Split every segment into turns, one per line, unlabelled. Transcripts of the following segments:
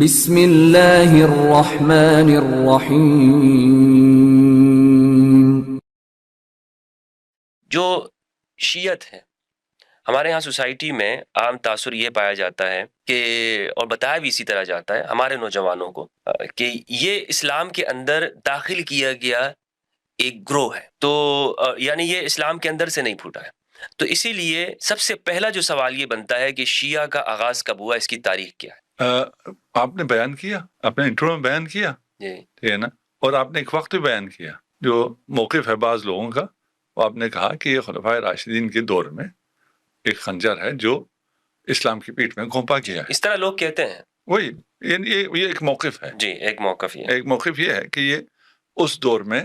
بسم اللہ الرحمن الرحیم۔
جو شیعت ہے ہمارے ہاں سوسائٹی میں عام تاثر یہ پایا جاتا ہے کہ، اور بتایا بھی اسی طرح جاتا ہے ہمارے نوجوانوں کو، کہ یہ اسلام کے اندر داخل کیا گیا ایک گروہ ہے، تو یعنی یہ اسلام کے اندر سے نہیں پھوٹا ہے۔ تو اسی لیے سب سے پہلا جو سوال یہ بنتا ہے کہ شیعہ کا آغاز کب ہوا، اس کی تاریخ کیا ہے؟
آپ نے بیان کیا، اپنے انٹرو میں بیان کیا،
جی
ٹھیک ہے نا، اور آپ نے ایک وقت بھی بیان کیا جو موقف ہے بعض لوگوں کا، وہ آپ نے کہا کہ یہ خلفائے راشدین کے دور میں ایک خنجر ہے جو اسلام کی پیٹھ میں گھونپا گیا ہے،
اس طرح لوگ کہتے ہیں۔
وہی یعنی یہ ایک موقف ہے،
جی ایک موقف یہ
ایک موقف یہ ہے کہ یہ اس دور میں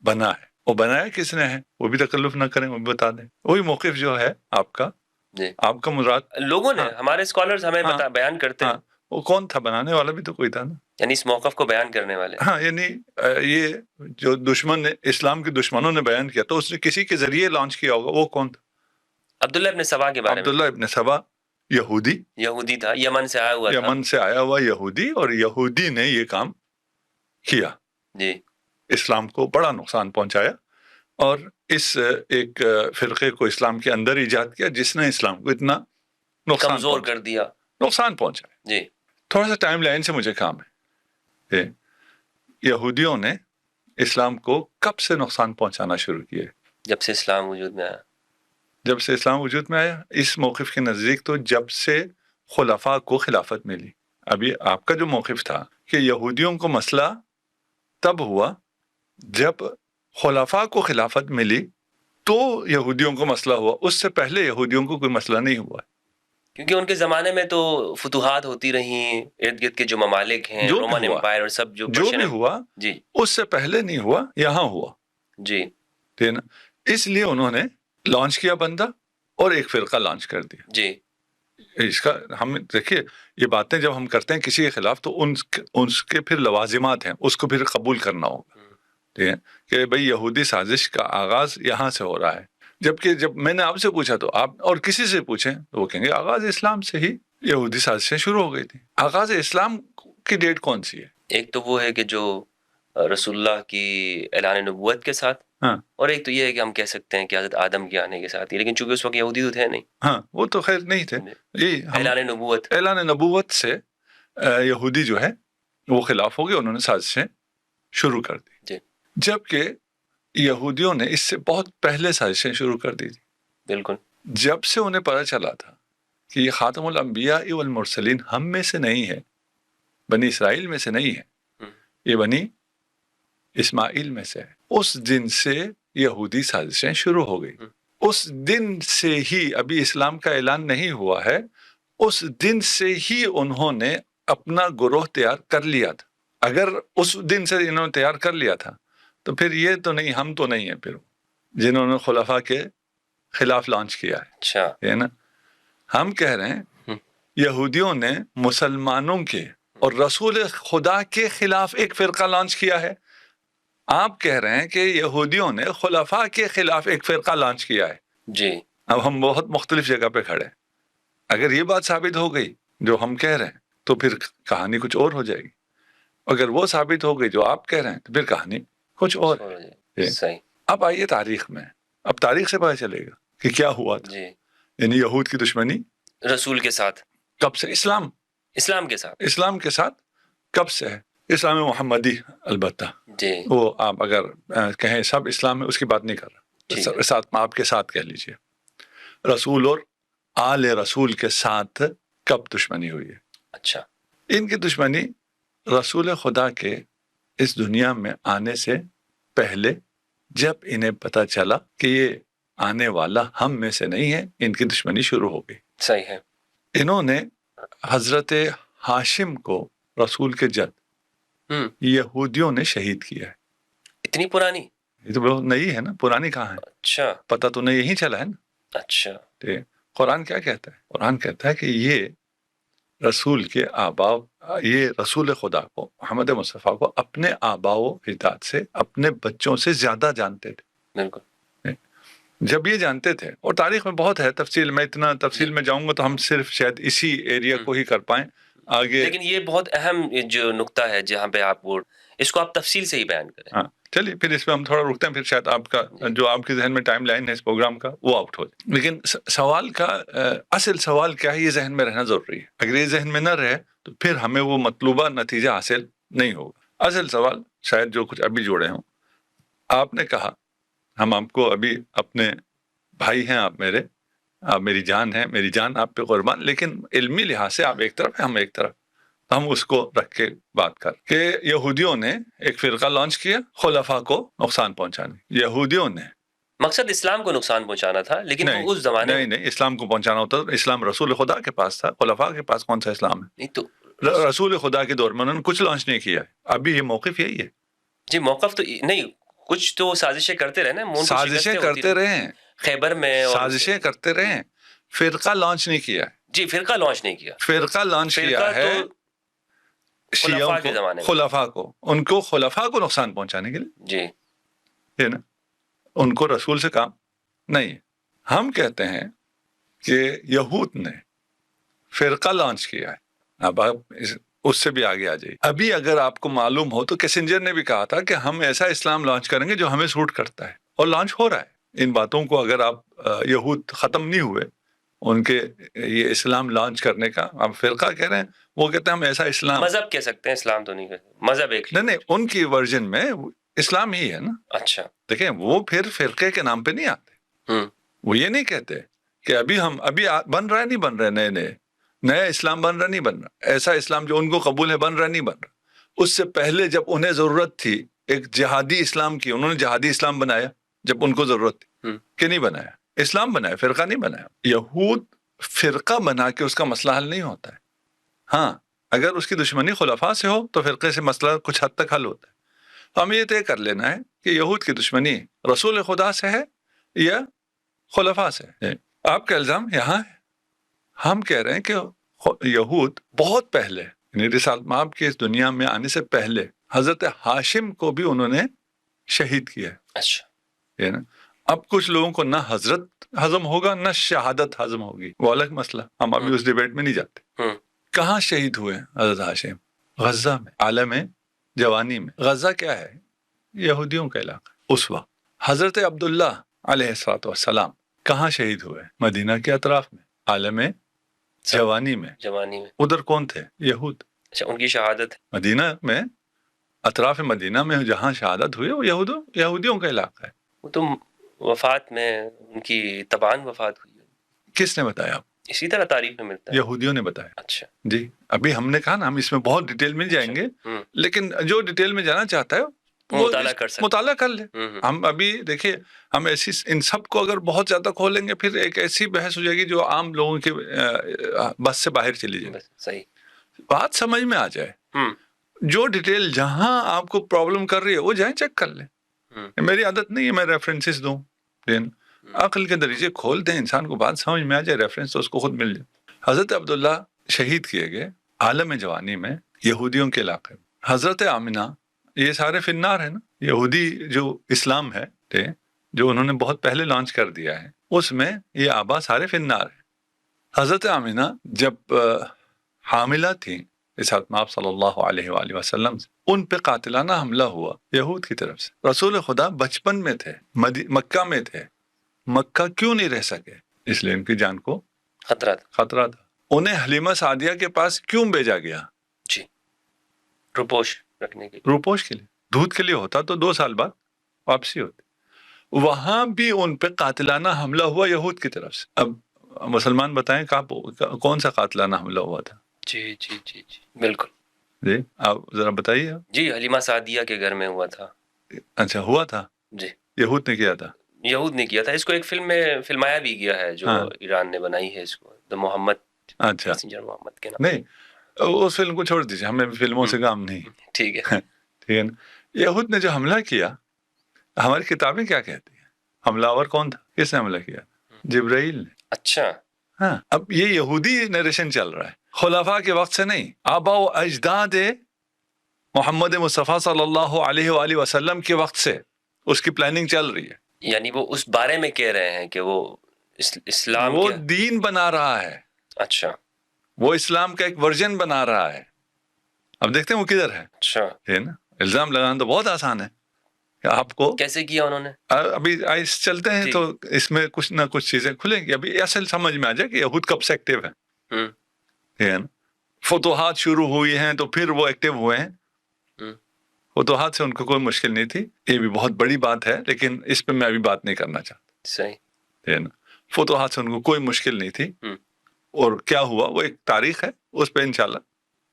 بنا ہے، وہ بنایا کس نے ہے وہ بھی تکلف نہ کریں، وہ بھی بتا دیں، وہی موقف جو ہے آپ کا،
جی
آپ کا مراد
لوگوں نے، ہمارے اسکالرز ہمیں بیان کرتے ہیں،
وہ کون تھا، بنانے والا بھی تو کوئی تھا نا،
یعنی اس موقف کو بیان کرنے والے۔
ہاں یعنی یہ جو دشمن نے، اسلام کے دشمنوں نے بیان کیا تو اس نے کسی کے ذریعے لانچ کیا ہوگا، وہ کون تھا؟
عبداللہ ابن سبا کے بارے میں۔
عبداللہ ابن سبا
یہودی تھا، یمن سے آیا ہوا تھا،
یمن سے آیا ہوا یہودی، اور یہودی نے یہ کام کیا،
جی
اسلام کو بڑا نقصان پہنچایا، اور اس ایک فرقے کو اسلام کے اندر ایجاد کیا جس نے اسلام کو اتنا
کمزور کر دیا،
نقصان پہنچایا۔
جی
تھوڑا سا ٹائم لائن سے مجھے کام ہے کہ یہودیوں نے اسلام کو کب سے نقصان پہنچانا شروع کیا؟
جب سے اسلام وجود میں آیا۔
جب سے اسلام وجود میں آیا، اس موقف کے نزدیک تو جب سے خلفاء کو خلافت ملی۔ ابھی آپ کا جو موقف تھا کہ یہودیوں کو مسئلہ تب ہوا جب خلفاء کو خلافت ملی تو یہودیوں کو مسئلہ ہوا، اس سے پہلے یہودیوں کو کوئی مسئلہ نہیں ہوا،
کیونکہ ان کے زمانے میں تو فتوحات ہوتی رہیں، ارد گرد کے جو ممالک ہیں، رومن امپائر اور سب جو
بھی ہوا،
جی
اس سے پہلے نہیں ہوا، یہاں ہوا،
جی
ٹھیک ہے نا۔ اس لیے انہوں نے لانچ کیا بندہ اور ایک فرقہ لانچ کر دیا۔
جی
اس کا ہم دیکھیے، یہ باتیں جب ہم کرتے ہیں کسی کے خلاف تو ان کے پھر لوازمات ہیں، اس کو پھر قبول کرنا ہوگا، ٹھیک ہے، کہ بھئی یہودی سازش کا آغاز یہاں سے ہو رہا ہے، جبکہ جب میں نے آپ سے پوچھا تو آپ اور کسی سے پوچھیں تو وہ کہیں گے آغاز اسلام سے ہی یہودی سازشیں شروع ہو گئی تھی۔ آغاز اسلام کی ڈیٹ کون سی ہے؟
ایک تو وہ ہے کہ جو رسول اللہ کی اعلان نبوت کے ساتھ، اور ایک تو یہ ہے کہ ہم کہہ سکتے ہیں کہ حضرت آدم کے آنے کے ساتھ ہی، لیکن چونکہ اس وقت یہودی تو تھے نہیں،
وہ تو خیر نہیں تھے، اعلان نبوت سے یہودی جو ہے وہ خلاف ہو گئے، انہوں نے سازشیں شروع کر دی، جبکہ یہودیوں نے اس سے بہت پہلے سازشیں شروع کر دی تھی۔
بالکل،
جب سے انہیں پتہ چلا تھا کہ یہ خاتم الانبیاء والمرسلین ہم میں سے نہیں ہے، بنی اسرائیل میں سے نہیں ہے، یہ بنی اسماعیل میں سے ہے، اس دن سے یہودی سازشیں شروع ہو گئی۔ اس دن سے ہی، ابھی اسلام کا اعلان نہیں ہوا ہے، اس دن سے ہی انہوں نے اپنا گروہ تیار کر لیا تھا۔ اگر اس دن سے انہوں نے تیار کر لیا تھا تو پھر یہ تو نہیں، ہم تو نہیں ہیں پھر جنہوں نے خلفاء کے خلاف لانچ کیا ہے، ہے نا۔ ہم کہہ رہے ہیں یہودیوں نے مسلمانوں کے اور رسول خدا کے خلاف ایک فرقہ لانچ کیا ہے، آپ کہہ رہے ہیں کہ یہودیوں نے خلفاء کے خلاف ایک فرقہ لانچ کیا ہے۔
جی
اب ہم بہت مختلف جگہ پہ کھڑے ہیں، اگر یہ بات ثابت ہو گئی جو ہم کہہ رہے ہیں تو پھر کہانی کچھ اور ہو جائے گی، اگر وہ ثابت ہو گئی جو آپ کہہ رہے ہیں تو پھر کہانی کچھ اور ہے۔
صحیح۔
اب آئیے تاریخ میں، اب تاریخ سے پتہ چلے گا کہ کیا ہوا تھا، یعنی یہود کی دشمنی
رسول کے ساتھ
کب سے، اسلام کے ساتھ کب سے ہے؟ اسلام محمدی، البتہ وہ آپ اگر کہیں سب اسلام میں، اس کی بات نہیں کر رہا، ساتھ آپ کے ساتھ کہہ لیجئے، رسول اور آل رسول کے ساتھ کب دشمنی ہوئی ہے؟
اچھا،
ان کی دشمنی رسول خدا کے اس دنیا میں آنے سے پہلے، جب انہیں پتہ چلا کہ یہ آنے والا ہم میں سے نہیں ہے، ان کی دشمنی شروع ہو گئی۔
صحیح ہے۔
انہوں نے حضرت ہاشم کو، رسول کے جد، یہودیوں نے شہید کیا ہے۔
اتنی پرانی؟
یہ تو بہت نئی ہے نا، پرانی کہاں ہے؟
اچھا،
پتہ تو نہیں یہی چلا ہے نا۔
اچھا،
قرآن کیا کہتا ہے؟ قرآن کہتا ہے کہ یہ رسول کے آباء، یہ رسول خدا کو، محمد مصطفیٰ کو اپنے آباء و اجداد سے، اپنے بچوں سے زیادہ جانتے تھے۔
بالکل،
جب یہ جانتے تھے، اور تاریخ میں بہت ہے تفصیل، میں اتنا تفصیل میں جاؤں گا تو ہم صرف شاید اسی ایریا کو ہی کر پائیں، آگے
لیکن یہ بہت اہم جو نقطہ ہے جہاں پہ آپ وہ اس کو آپ تفصیل سے ہی بیان کریں.
ہاں چلیے پھر اس پہ ہم تھوڑا رکتے ہیں، پھر شاید آپ کا جو آپ کے ذہن میں ٹائم لائن ہے اس پروگرام کا وہ آؤٹ ہو جائے. لیکن سوال کا اصل سوال کیا ہے، یہ ذہن میں رہنا ضروری ہے. اگر یہ ذہن میں نہ رہے تو پھر ہمیں وہ مطلوبہ نتیجہ حاصل نہیں ہوگا. اصل سوال شاید جو کچھ ابھی جوڑے ہوں، آپ نے کہا ہم آپ کو ابھی اپنے بھائی ہیں، آپ میری جان ہیں، میری جان آپ پہ قربان، لیکن علمی لحاظ سے آپ ایک طرف ہیں، ہم ایک طرف. ہم اس کو رکھ کے بات کر کہ یہودیوں نے ایک فرقہ لانچ کیا خلفاء کو نقصان پہنچانے. یہودیوں نے
مقصد اسلام کو نقصان پہنچانا تھا، لیکن
نہیں
وہ اس زمانے میں
نہیں اسلام کو پہنچانا ہوتا تو اسلام رسول خدا کے پاس تھا، خلفاء کے پاس کون سا اسلام ہے؟
نہیں تو
رسول خدا کے دور میں انہوں نے کچھ لانچ نہیں کیا ہے. ابھی یہ موقف یہی ہے.
جی موقف تو نہیں، کچھ تو سازشیں کرتے رہے نا،
سازشیں کرتے رہے ہیں،
خیبر میں
سازشیں کرتے رہے ہیں، فرقہ لانچ نہیں کیا ہے.
جی فرقہ لانچ نہیں کیا،
فرقہ لانچ کیا ہے شیعوں
کے زمانے
کو،
میں
خلفاء کو، ان کو خلفاء کو نقصان پہنچانے کے لیے.
جی
ہے نا، ان کو رسول سے کام نہیں. ہم کہتے ہیں کہ یہود نے فرقہ لانچ کیا ہے. اب آپ اس سے بھی آگے آ جائیے. ابھی اگر آپ کو معلوم ہو تو کیسنجر نے بھی کہا تھا کہ ہم ایسا اسلام لانچ کریں گے جو ہمیں سوٹ کرتا ہے، اور لانچ ہو رہا ہے. ان باتوں کو اگر آپ یہود ختم نہیں ہوئے ان کے یہ اسلام لانچ کرنے کا، آپ فرقہ کہہ رہے ہیں، وہ کہتے ہیں ہم ایسا اسلام،
مذہب کہہ سکتے ہیں، اسلام تو نہیں کہتے، مذہب ایک
نہیں ان کی ورژن میں اسلام ہی ہے نا.
اچھا
دیکھیں وہ پھر فرقے کے نام پہ نہیں آتے. وہ یہ نہیں کہتے کہ ابھی بن رہا ہے، نہیں بن رہا، نئے اسلام بن رہا نہیں بن رہا، ایسا اسلام جو ان کو قبول ہے بن رہا نہیں بن رہا. اس سے پہلے جب انہیں ضرورت تھی ایک جہادی اسلام کی، انہوں نے جہادی اسلام بنایا جب ان کو ضرورت تھی کہ نہیں بنایا، اسلام بنایا، فرقہ نہیں بنایا. یہود فرقہ بنا کے اس کا مسئلہ حل نہیں ہوتا ہے. ہاں اگر اس کی دشمنی خلفاء سے ہو تو فرقے سے مسئلہ کچھ حد تک حل ہوتا ہے. ہمیں یہ طے کر لینا ہے کہ یہود کی دشمنی رسول خدا سے ہے یا خلفاء سے ہے. آپ کا الزام یہاں ہے. ہم کہہ رہے ہیں کہ یہود بہت پہلے، یعنی رسالت مآب کے اس دنیا میں آنے سے پہلے حضرت ہاشم کو بھی انہوں نے شہید کیا ہے.
اچھا
نا، اب کچھ لوگوں کو نہ حضرت ہضم ہوگا نہ شہادت ہضم ہوگی، وہ الگ مسئلہ، ہم ابھی اس ڈیبیٹ میں نہیں جاتے. کہاں شہید ہوئے حضرت ہاشم؟ غزہ میں، عالم جوانی میں. غزہ کیا ہے؟ یہودیوں کا علاقہ. اس وقت حضرت عبداللہ علیہ السلام کہاں شہید ہوئے؟ مدینہ کے اطراف میں، عالم جوانی میں. ادھر کون تھے؟ یہود.
اچھا ان کی شہادت
مدینہ میں، اطراف مدینہ میں جہاں شہادت ہوئی وہ یہودیوں کا علاقہ ہے.
وہ تو وفات میں ان کی تبان وفات ہوئی.
کس نے بتایا آپ؟
اسی طرح تاریخ میں ملتا ہے،
یہودیوں نے بتایا.
اچھا
جی ابھی ہم نے کہا نا ہم اس میں بہت ڈیٹیل مل جائیں گے، لیکن جو ڈیٹیل میں جانا چاہتا ہے وہ مطالعہ کر لے. ہم ابھی دیکھیے، ہم ایسی ان سب کو اگر بہت زیادہ کھولیں گے پھر ایک ایسی بحث ہو جائے گی جو عام لوگوں کے بس سے باہر چلی جائے.
صحیح
بات سمجھ میں آ جائے. جو ڈیٹیل جہاں آپ کو پرابلم کر رہی ہے وہ جائیں چیک کر لیں. میری عادت نہیں ہے میں ریفرنسز دوں، عقل کے دریچے کھول دیں، انسان کو بات سمجھ میں آ جائے، ریفرنس تو اس کو خود مل جائے. حضرت عبداللہ شہید کیے گئے عالم جوانی میں، یہودیوں کے علاقے میں. حضرت آمنہ، یہ سارے فی النار ہیں نا. یہودی جو اسلام ہے جو انہوں نے بہت پہلے لانچ کر دیا ہے، اس میں یہ آبا سارے فی النار ہیں. حضرت آمنہ جب حاملہ تھیں رسالت مآب صلی اللہ علیہ وآلہ وسلم سے، ان پہ قاتلانہ حملہ ہوا یہود کی طرف سے. رسول خدا بچپن میں تھے، مکہ میں تھے. مکہ کیوں نہیں رہ سکے؟ اس لیے ان کی جان کو خطرہ تھا. انہیں حلیمہ سعدیہ کے پاس کیوں بھیجا گیا؟
جی روپوش رکھنے کے
روپوش کے لیے. دودھ کے لیے ہوتا تو 2 سال بعد واپسی ہوتی. وہاں بھی ان پہ قاتلانہ حملہ ہوا یہود کی طرف سے. اب مسلمان بتائیں کون سا قاتلانہ حملہ ہوا تھا؟
جی جی جی جی بالکل.
جی آپ ذرا بتائیے.
جی حلیمہ سعدیہ کے گھر میں ہوا تھا.
اچھا ہوا تھا.
جی
یہود نے کیا تھا.
یہود نے کیا تھا. اس کو ایک فلم میں فلمایا بھی گیا ہے جو ایران نے بنائی ہے، اس کو دا محمد.
اچھا
محمد کے نام.
نہیں اس فلم کو چھوڑ دیجیے، ہمیں فلموں سے کام نہیں.
ٹھیک ہے
ٹھیک ہے نا. یہود نے جو حملہ کیا، ہماری کتابیں کیا کہتی ہیں؟ حملہ آور کون تھا؟ کس نے حملہ کیا؟ جبرائیل نے.
اچھا
ہاں اب یہ یہودی نریشن چل رہا ہے، خلفاء کے وقت سے نہیں. آبا و اجداد محمد مصطفیٰ صلی اللہ علیہ وآلہ وسلم کے وقت سے اس کی پلاننگ چل رہی ہے.
یعنی وہ اس بارے میں کہہ رہے ہیں کہ وہ اسلام
وہ دین بنا رہا ہے.
اچھا
وہ اسلام کا ایک ورژن بنا رہا ہے. اب دیکھتے ہیں وہ کدھر ہے.
اچھا
ہے نا, الزام لگانا تو بہت آسان ہے کہ آپ کو.
کیسے کیا انہوں نے؟
ابھی آئس چلتے ہیں تو اس میں کچھ نہ کچھ چیزیں کھلیں گی. ابھی اصل سمجھ میں آ جائے کہ یہود کب سے ایکٹیو ہے. ہے نا, فتوحات شروع ہوئی ہیں تو پھر وہ ایکٹیو ہوئے ہیں. فتوحات سے ان کو کوئی مشکل نہیں تھی. یہ بھی بہت بڑی بات ہے لیکن اس پہ میں ابھی بات نہیں کرنا چاہتا.
صحیح
ہے نا, فتوحات سے ان کو کوئی مشکل نہیں تھی. اور کیا ہوا وہ ایک تاریخ ہے, اس پہ انشاءاللہ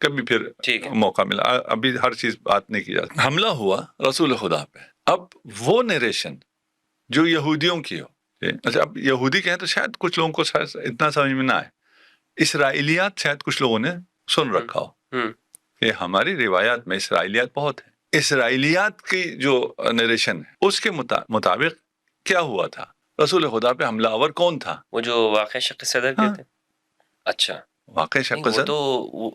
کبھی پھر موقع ملا. ابھی ہر چیز بات نہیں کی جاتی. حملہ ہوا رسول خدا پہ. اب وہ نیریشن جو یہودیوں کی ہو, اچھا اب یہودی کہیں تو شاید کچھ لوگوں کو اتنا سمجھ میں نہ آئے. اسرائیلیات شاید کچھ لوگوں نے سن رکھا ہو کہ ہماری روایات میں اسرائیلیات بہت ہیں. اسرائیلیات کی جو نیریشن ہے اس کے مطابق کیا ہوا تھا, رسول خدا پہ حملہ آور کون تھا؟
وہ جو واقع شق صدر کہتے ہیں. اچھا
واقع شق
وہ تو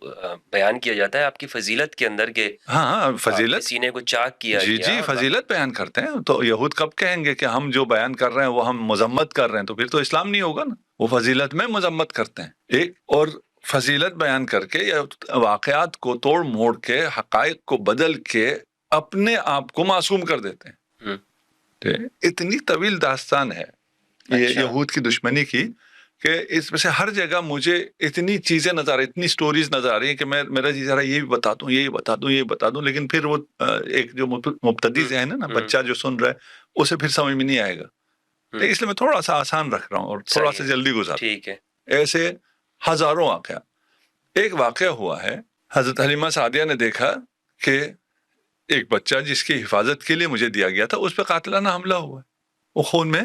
بیان کیا جاتا ہے آپ کی فضیلت کے اندر کہ
ہاں فضیلت
سینے کو چاک کیا.
جی فضیلت بیان کرتے ہیں. تو یہود کب کہیں گے کہ ہم جو بیان کر رہے ہیں وہ ہم مذمت کر رہے ہیں, تو پھر تو اسلام نہیں ہوگا نا. وہ فضیلت میں مذمت کرتے ہیں ایک, اور فضیلت بیان کر کے یا واقعات کو توڑ موڑ کے حقائق کو بدل کے اپنے آپ کو معصوم کر دیتے ہیں. اتنی طویل داستان ہے یہ یہود کی دشمنی کی کہ اس میں سے ہر جگہ مجھے اتنی چیزیں نظر آ رہی, اتنی سٹوریز نظر آ رہی ہیں کہ میرا جی ذرا یہ بھی بتا دوں, یہ بتا دوں, یہ بتا دوں, لیکن پھر وہ ایک جو مبتدی ذہن ہے نا, بچہ جو سن رہا ہے اسے پھر سمجھ میں نہیں آئے گا. اس لیے میں تھوڑا سا آسان رکھ رہا ہوں اور تھوڑا سا جلدی گزار.
ٹھیک ہے.
ایسے ہزاروں واقعہ. ایک واقعہ ہوا ہے, حضرت حلیمہ سعدیہ نے دیکھا کہ ایک بچہ جس کی حفاظت کے لیے مجھے دیا گیا تھا اس پہ قاتلانہ حملہ ہوا ہے, وہ خون میں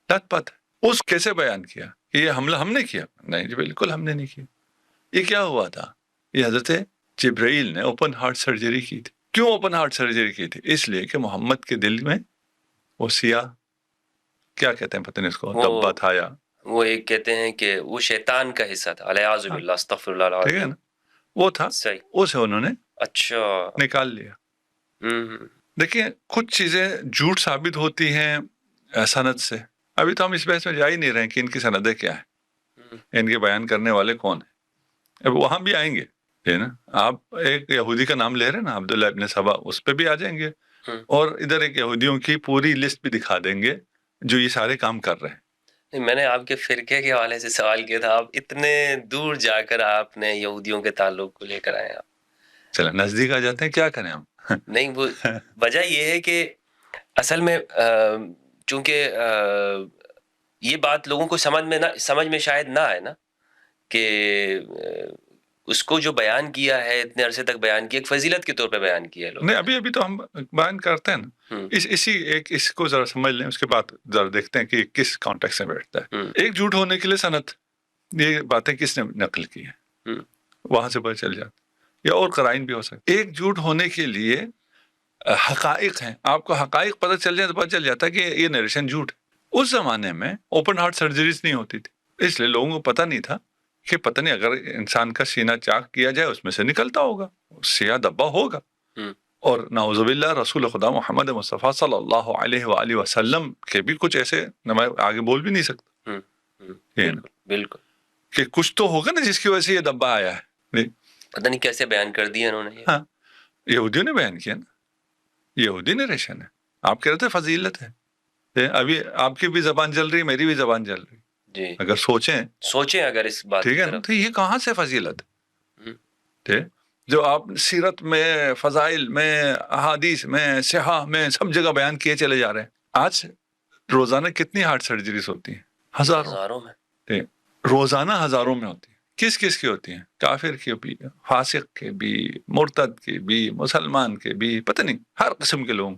لت پت ہے. اس کیسے بیان کیا کہ یہ حملہ ہم نے کیا؟ نہیں جی بالکل ہم نے نہیں کیا. یہ کیا ہوا تھا؟ یہ حضرت جبرائیل نے اوپن ہارٹ سرجری کی تھی. کیوں اوپن ہارٹ سرجری کی تھی؟ اس لیے کہ محمد کے دل میں وہ سیاہ کیا کہتے ہیں پتہ نہیں اس کو, دبا تھا, یا
وہ ایک کہتے ہیں کہ وہ شیطان کا حصہ تھا, الیاذ باللہ, استغفر اللہ العظیم.
ٹھیک ہے نا, وہ تھا.
صحیح.
اسے انہوں نے
اچھا
نکال لیا. دیکھیں کچھ چیزیں جھوٹ ثابت ہوتی ہیں سند سے. ابھی تو ہم اس بحث میں جا ہی نہیں رہے ہیں کہ ان کی سندیں کیا ہیں, ان کے بیان کرنے والے کون ہیں. اب وہاں بھی آئیں گے, ہے نا. آپ ایک یہودی کا نام لے رہے ہیں نا, عبداللہ ابن سبا, اس پہ بھی آ جائیں گے. اور ادھر ایک یہودیوں کی پوری لسٹ بھی دکھا دیں گے جو یہ سارے کام کر رہے ہیں.
میں نے آپ کے فرقے کے حوالے سے سوال کیا تھا, آپ اتنے دور جا کر آپ نے یہودیوں کے تعلق کو لے کر آئے. آپ
چلیں نزدیک آ جاتے ہیں, کیا کریں ہم.
نہیں, وہ وجہ یہ ہے کہ اصل میں چونکہ یہ بات لوگوں کو سمجھ میں شاید نہ آئے نا کہ اس کو جو بیان کیا ہے اتنے عرصے تک بیان کیا, ایک فضیلت کے طور پہ بیان کیا ہے لوگ.
نہیں ابھی تو ہم بیان کرتے ہیں نا, اسی ایک اس کو ذرا سمجھ لیں, اس کے بعد ذرا دیکھتے ہیں کہ کس کانٹیکس میں بیٹھتا ہے. ایک جھوٹ ہونے کے لیے سند, یہ باتیں کس نے نقل کی ہے, وہاں سے پتہ چل جاتا, یا اور قرائن بھی ہو سکتے. ایک جھوٹ ہونے کے لیے حقائق ہیں, آپ کو حقائق پتہ چل جائے تو پتہ چل جاتا ہے کہ یہ نیریشن جھوٹ ہے. اس زمانے میں اوپن ہارٹ سرجریز نہیں ہوتی تھی, اس لیے لوگوں کو پتہ نہیں تھا کہ پتہ نہیں اگر انسان کا سینہ چاک کیا جائے اس میں سے نکلتا ہوگا, سیاہ دبا ہوگا. اور نعوذ باللہ رسول خدا محمد مصطفیٰ صلی اللہ علیہ وآلہ وسلم کے بھی کچھ ایسے, میں آگے بول بھی نہیں سکتا
بالکل
کہ کچھ تو ہوگا نا جس کی وجہ سے یہ دبا آیا ہے.
پتہ نہیں کیسے بیان کر دیا انہوں نے.
ہاں یہودیوں نے بیان کیا نا, یہودی نیریشن ہے. آپ کہہ رہے تھے فضیلت ہے, ابھی آپ کی بھی زبان چل رہی, میری بھی زبان چل رہی
جی.
اگر سوچیں
اگر اس بات,
ٹھیک ہے نا, تو یہ کہاں سے فضیلت ہے جو آپ سیرت میں, فضائل میں, احادیث میں, صحاح میں سب جگہ بیان کیے چلے جا رہے ہیں. آج روزانہ کتنی ہارٹ سرجریز ہوتی ہیں؟ ہزاروں میں. روزانہ ہزاروں میں ہوتی ہیں. کس کی ہوتی ہیں؟ کافر کی بھی, فاسق کے بھی, مرتد کے بھی, مسلمان کے بھی, پتہ نہیں ہر قسم کے لوگ.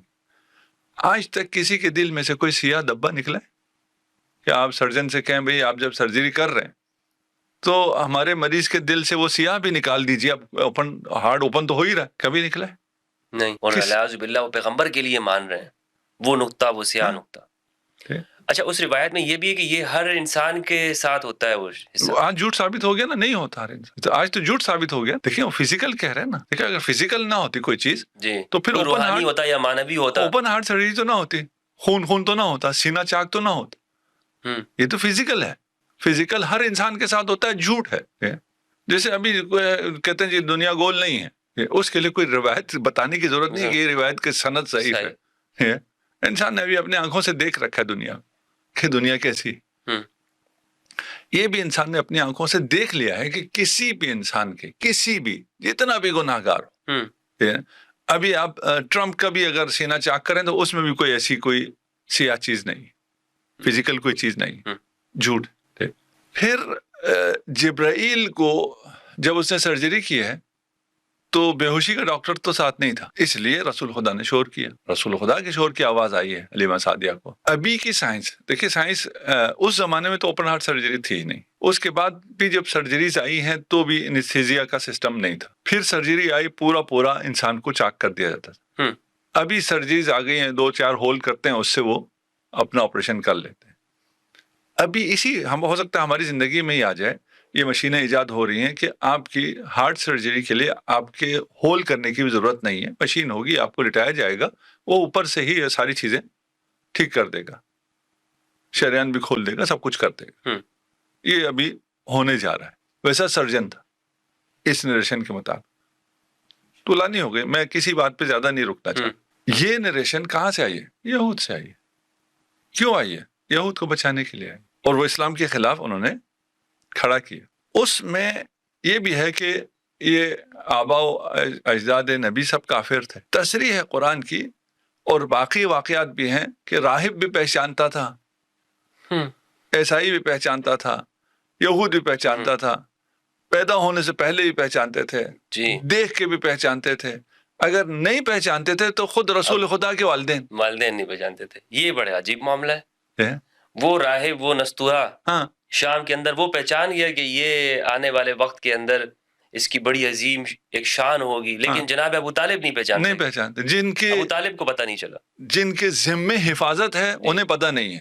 آج تک کسی کے دل میں سے کوئی سیاہ دبا نکلا ہے کہ آپ سرجن سے کہیں بھئی آپ جب سرجری کر رہے ہیں تو ہمارے مریض کے دل سے وہ سیاہ بھی نکال دیجیے, اب ہارٹ اوپن تو ہو ہی رہا ہے, کبھی نکلا ہے
نہیں. اور الیاذ باللہ وہ پیغمبر کے لیے مان رہے ہیں وہ نقطہ, وہ سیاہ نقطہ. اچھا اس روایت میں یہ بھی ہے کہ یہ ہر انسان کے ساتھ ہوتا ہے. وہ
آج جھوٹ ثابت ہو گیا نا, نہیں ہوتا ہر انسان, آج تو جھوٹ ثابت ہو گیا. دیکھیں وہ فزیکل کہہ رہے ہیں نا, دیکھیں اگر فزیکل نہ ہوتی کوئی چیز
جی
تو پھر
روحانی ہوتا یا مانوی ہوتا,
اوپن ہارٹ سرجری تو نہ ہوتی, خون تو نہ ہوتا, سینہ چاک تو نہ ہوتا. یہ تو فزیکل ہے, فزیکل ہر انسان کے ساتھ ہوتا ہے, جھوٹ ہے. جیسے ابھی کہتے ہیں جی دنیا گول نہیں ہے، اس کے لیے کوئی روایت بتانے کی ضرورت نہیں کہ یہ روایت کی سند صحیح ہے. انسان نے ابھی اپنے آنکھوں سے دیکھ رکھا ہے دنیا کہ دنیا کیسی. یہ بھی انسان نے اپنی آنکھوں سے دیکھ لیا ہے کہ کسی بھی انسان کے کسی بھی جتنا بھی گناہ گار ہو، ابھی آپ ٹرمپ کا بھی اگر سینہ چاک کریں تو اس میں بھی کوئی ایسی کوئی سیاہ چیز نہیں، فزیکل کوئی چیز نہیں، جھوٹ. پھر جبرائیل کو جب اس نے سرجری کی ہے تو بے ہوشی کا ڈاکٹر تو ساتھ نہیں تھا، اس لیے رسول خدا نے شور کیا، رسول خدا کے شور کی آواز آئی ہے حلیمہ سعدیہ کو. ابھی کی سائنس دیکھیے، سائنس اس زمانے میں تو اوپن ہارٹ سرجری تھی ہی نہیں، اس کے بعد بھی جب سرجریز آئی ہیں تو بھی انستھیزیا کا سسٹم نہیں تھا. پھر سرجری آئی، پورا انسان کو چاک کر دیا جاتا تھا. ابھی سرجریز آ گئی ہیں، 2-4 ہول کرتے ہیں، اس سے وہ اپنا آپریشن کر لیتے ہیں. ابھی اسی ہم ہو سکتا ہے ہماری زندگی میں ہی آ جائے، یہ مشینیں ایجاد ہو رہی ہیں کہ آپ کی ہارٹ سرجری کے لیے آپ کے ہول کرنے کی بھی ضرورت نہیں ہے، مشین ہوگی، آپ کو لٹایا جائے گا، وہ اوپر سے ہی یہ ساری چیزیں ٹھیک کر دے گا، شریان بھی کھول دے گا، سب کچھ کر دے گا. یہ ابھی ہونے جا رہا ہے. ویسا سرجن تھا اس نریشن کے مطابق. طولانی ہو گئی، میں کسی بات پہ زیادہ نہیں رکنا چاہتا. یہ نریشن کہاں سے آئی ہے؟ یہود سے آئی ہے. کیوں آئی ہے؟ یہود کو بچانے کے لیے آئی، اور وہ اسلام کے خلاف انہوں نے کھڑا کیا. اس میں یہ بھی ہے کہ یہ آبا و اجداد نبی سب کافر تھے. تصریح ہے قرآن کی، اور باقی واقعات بھی ہیں کہ راہب بھی پہچانتا تھا، عیسائی بھی پہچانتا تھا، یہود بھی پہچانتا تھا، پیدا ہونے سے پہلے بھی پہچانتے تھے، دیکھ کے بھی پہچانتے تھے. اگر نہیں پہچانتے تھے تو خود رسول خدا کے والدین
نہیں پہچانتے تھے. یہ بڑے عجیب معاملہ ہے. وہ راہب، وہ نستوہا شام کے اندر وہ پہچان گیا کہ یہ آنے والے وقت کے اندر اس کی بڑی عظیم ایک شان ہوگی، لیکن جناب ابو طالب نہیں پہچانتے.
جن کے
ابو طالب کو پتہ نہیں چلا،
جن کے ذمے حفاظت ہے انہیں پتہ نہیں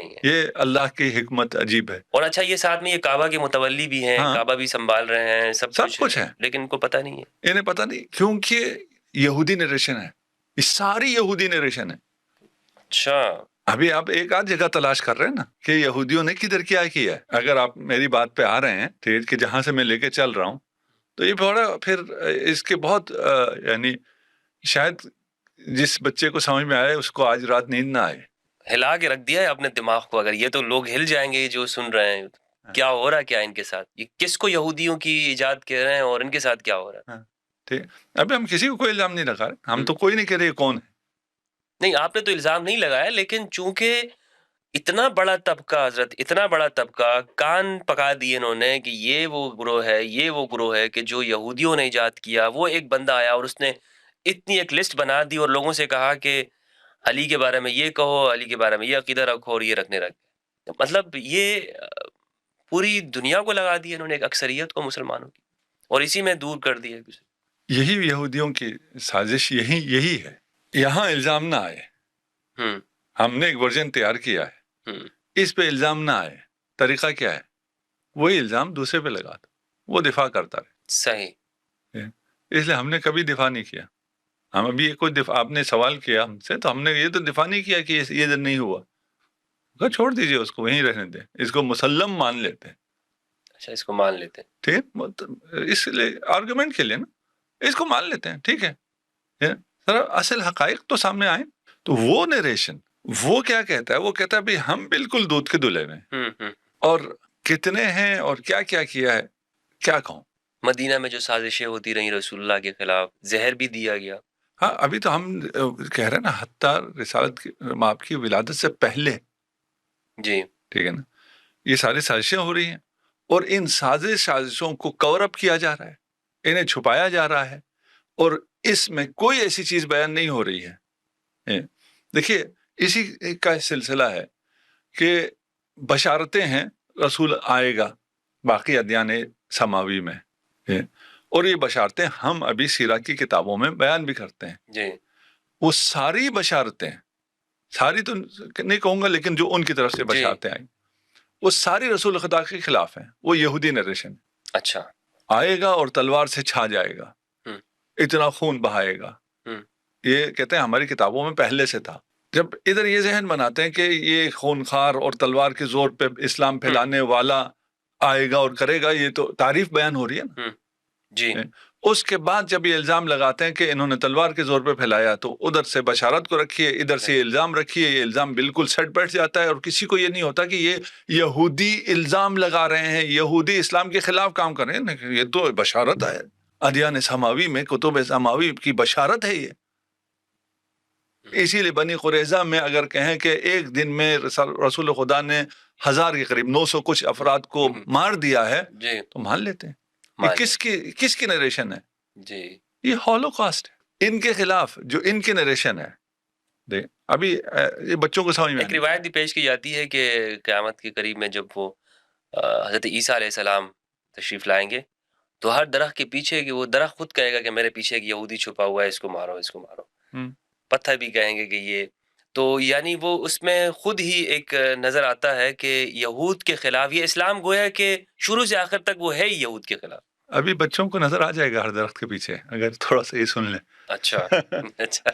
ہے. یہ اللہ کی حکمت عجیب ہے.
اور اچھا، یہ ساتھ میں یہ کعبہ کے متولی بھی ہیں، کعبہ بھی سنبھال رہے ہیں، سب کچھ ہے، لیکن ان کو پتہ نہیں ہے.
انہیں پتہ نہیں، کیونکہ یہودی نریشن ہے، یہ ساری یہودی نریشن ہے.
اچھا،
ابھی آپ ایک آدھ جگہ تلاش کر رہے ہیں نا کہ یہودیوں نے کدھر کیا ہے. اگر آپ میری بات پہ آ رہے ہیں ٹھیک کہ جہاں سے میں لے کے چل رہا ہوں، تو یہ بڑا پھر اس کے بہت یعنی شاید جس بچے کو سمجھ میں آئے اس کو آج رات نیند نہ آئے.
ہلا کے رکھ دیا ہے اپنے دماغ کو. اگر یہ تو لوگ ہل جائیں گے جو سن رہے ہیں، کیا ہو رہا ہے، کیا ان کے ساتھ، یہ کس کو یہودیوں کی ایجاد کہہ رہے ہیں اور ان کے ساتھ کیا ہو رہا ہے.
ٹھیک، ابھی ہم کسی کو کوئی الزام نہیں لگا رہے، ہم تو کوئی نہیں کہہ رہے کون ہے.
نہیں، آپ نے تو الزام نہیں لگایا، لیکن چونکہ اتنا بڑا طبقہ، حضرت اتنا بڑا طبقہ کان پکا دیے انہوں نے کہ یہ وہ گروہ ہے، یہ وہ گروہ ہے کہ جو یہودیوں نے ایجاد کیا. وہ ایک بندہ آیا اور اس نے اتنی ایک لسٹ بنا دی اور لوگوں سے کہا کہ علی کے بارے میں یہ کہو، علی کے بارے میں یہ عقیدہ رکھو اور یہ رکھنے رکھ. مطلب یہ پوری دنیا کو لگا دی انہوں نے، ایک اکثریت کو مسلمانوں کی، اور اسی میں دور کر دیا.
یہی یہودیوں کی سازش یہی ہے. یہاں الزام نہ آئے. ہم نے ایک ورژن تیار کیا ہے، اس پہ الزام نہ آئے. طریقہ کیا ہے؟ وہی الزام دوسرے پہ لگا دو، وہ دفاع کرتا رہے.
صحیح.
اس لیے ہم نے کبھی دفاع نہیں کیا. ہم ابھی کوئی دفاع، آپ نے سوال کیا ہم سے تو ہم نے یہ تو دفاع نہیں کیا کہ یہ نہیں ہوا. چھوڑ دیجئے اس کو، وہیں رہنے دیں، اس کو مسلم مان لیتے ہیں.
اچھا، اس کو مان لیتے ہیں،
ٹھیک، اس لیے آرگومنٹ کے لیے نا اس کو مان لیتے ہیں. ٹھیک ہے، ذرا اصل حقائق تو سامنے آئے. تو وہ نریشن وہ کیا کہتا ہے؟ وہ کہتا ہے بھی ہم بالکل دودھ کے دلہے میں، اور کتنے ہیں اور کیا کیا کیا ہے کیا کہوں.
مدینہ میں جو سازشیں ہوتی رہیں رسول اللہ کے خلاف، زہر بھی دیا گیا.
ہاں، ابھی تو ہم کہہ رہے ہیں نا حتیٰ رسالت کی آپ کی ولادت سے پہلے.
جی
ٹھیک ہے نا، یہ ساری سازشیں ہو رہی ہیں، اور ان سازشوں کو کور اپ کیا جا رہا ہے، انہیں چھپایا جا رہا ہے، اور اس میں کوئی ایسی چیز بیان نہیں ہو رہی ہے. دیکھیے، اسی کا سلسلہ ہے کہ بشارتیں ہیں رسول آئے گا باقی ادیان سماوی میں، اور یہ بشارتیں ہم ابھی سیرہ کی کتابوں میں بیان بھی کرتے ہیں.
جی،
وہ ساری بشارتیں، ساری تو نہیں کہوں گا لیکن جو ان کی طرف سے بشارتیں آئیں وہ ساری رسول خدا کے خلاف ہیں. وہ یہودی نریشن.
اچھا،
آئے گا اور تلوار سے چھا جائے گا، اتنا خون بہائے گا. یہ کہتے ہیں ہماری کتابوں میں پہلے سے تھا. جب ادھر یہ ذہن بناتے ہیں کہ یہ خونخوار اور تلوار کے زور پہ اسلام پھیلانے والا آئے گا اور کرے گا، یہ تو تعریف بیان ہو رہی ہے نا.
جی
اس کے بعد جب یہ الزام لگاتے ہیں کہ انہوں نے تلوار کے زور پہ پھیلایا، تو ادھر سے بشارت کو رکھیے، ادھر سے یہ الزام رکھیے، یہ الزام بالکل سیٹ بیٹھ جاتا ہے، اور کسی کو یہ نہیں ہوتا کہ یہ یہودی الزام لگا رہے ہیں، یہودی اسلام کے خلاف کام کر رہے ہیں. یہ تو بشارت ہے، ادیان سماوی میں، کتب سماوی کی بشارت ہے یہ. اسی لیے بنی قریظہ میں اگر کہیں کہ ایک دن میں رسول خدا نے 1000 کے قریب 900 کچھ افراد کو مار دیا ہے،
جی
تو مان لیتے ہیں. یہ کس کی نریشن ہے؟
جی
یہ ہولوکاسٹ ہے، ان کے خلاف جو ان کی نریشن ہے. ابھی یہ بچوں کو سمجھ میں
ایک روایت بھی پیش کی جاتی ہے کہ قیامت کے قریب میں جب وہ حضرت عیسیٰ علیہ السلام تشریف لائیں گے تو ہر درخت کے پیچھے کہ وہ درخت خود کہے گا کہ میرے پیچھے ایک یہودی چھپا ہوا ہے، اس کو مارو، اس کو مارو. پتھر بھی کہیں گے کہ یہ تو یعنی وہ اس میں خود ہی ایک نظر آتا ہے کہ یہود کے خلاف یہ اسلام گویا کہ شروع سے آخر تک وہ ہے ہی یہود کے خلاف.
ابھی بچوں کو نظر آ جائے گا ہر درخت کے پیچھے، اگر تھوڑا سا یہ سن لیں.
اچھا اچھا